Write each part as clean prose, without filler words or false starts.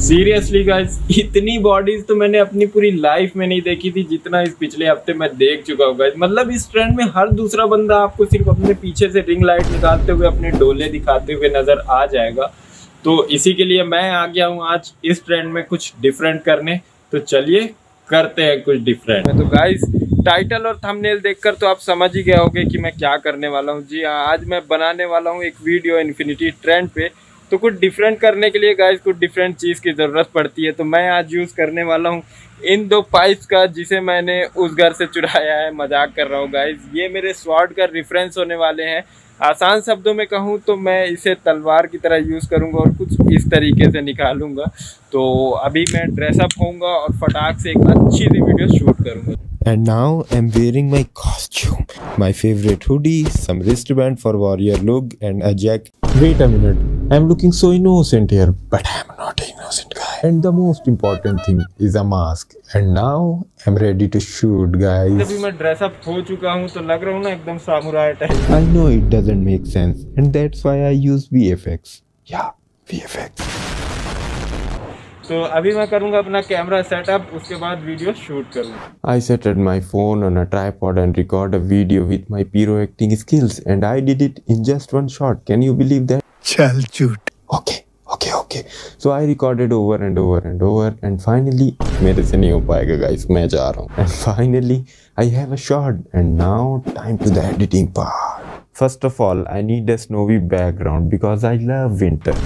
Seriously guys, इतनी bodies तो मैंने अपनी पूरी लाइफ में नहीं देखी थी जितना इस पिछले हफ्ते मैं देख चुका हूँ गाइस। मतलब इस ट्रेंड में हर दूसरा बंदा आपको सिर्फ अपने पीछे से रिंग लाइट निकालते हुए अपने डोले दिखाते हुए नजर आ जाएगा। तो इसी के लिए मैं आ गया हूँ आज इस ट्रेंड में कुछ डिफरेंट करने। तो चलिए करते हैं कुछ डिफरेंट। तो गाइस, टाइटल और थंबनेल देखकर तो आप समझ ही गए होंगे कि मैं क्या करने वाला हूँ। जी हाँ, आज मैं बनाने वाला हूँ एक वीडियो इन्फिनिटी ट्रेंड पे। तो कुछ डिफरेंट करने के लिए गाइस कुछ डिफरेंट चीज़ की ज़रूरत पड़ती है। तो मैं आज यूज़ करने वाला हूँ इन दो पाइप्स का, जिसे मैंने उस घर से चुराया है। मजाक कर रहा हूँ गाइस, ये मेरे स्वॉर्ड का रेफरेंस होने वाले हैं। आसान शब्दों में कहूँ तो मैं इसे तलवार की तरह यूज़ करूँगा और कुछ इस तरीके से निकालूंगा। तो अभी मैं ड्रेसअप होऊंगा और फटाक से एक अच्छी सी वीडियो शूट करूँगा। And now I'm wearing my costume, my favorite hoodie, some wristband for warrior look, and a jacket. Wait a minute, I'm looking so innocent here, but I'm not an innocent guy. And the most important thing is a mask. And now I'm ready to shoot, guys. अभी मैं dress up हो चुका हूँ तो लग रहा हूँ ना एकदम samurai type. I know it doesn't make sense, and that's why I use VFX. Yeah, VFX. तो अभी मैं करूंगा अपना कैमरा सेटअप, उसके बाद वीडियो शूट करूंगा। I set my phone on a tripod and record a video with my pyro acting skills, and I did it in just one shot. Can you believe that? चल झूठ। Okay. So I recorded over and over, and finally, मेरे से नहीं हो पाएगा guys, मैं जा रहा हूँ। And finally, I have a shot, and now time to the editing part. First of all, I need a snowy background because I love winter.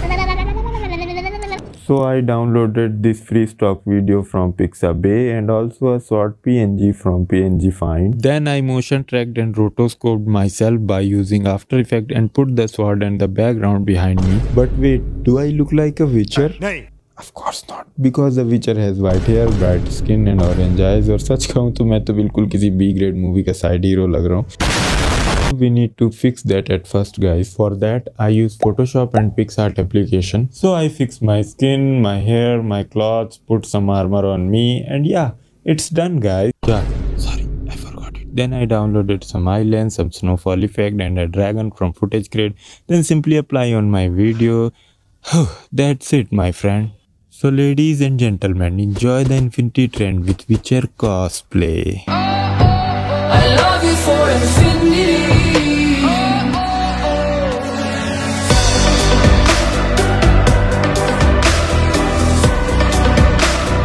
So I downloaded this free stock video from Pixabay and also a short PNG from PNG Find. Then I motion tracked and rotoscoped myself by using After Effects and put the sword and the background behind me. But wait, do I look like a witcher? No. Of course not, because the witcher has white hair, bright skin and orange eyes. और सच कहूँ तो मैं तो बिल्कुल किसी B grade movie का side hero लग रहा हूँ। We need to fix that at first, guys. For that, I use Photoshop and PixArt application. So I fix my skin, my hair, my clothes, put some armor on me, and yeah, it's done, guys. Yeah, sorry, I forgot it. Then I downloaded some islands, some snowfall effect, and a dragon from Footage Crate. Then simply apply on my video. That's it, my friend. So ladies and gentlemen, enjoy the Infinity Trend with Witcher cosplay. I love you for infinity.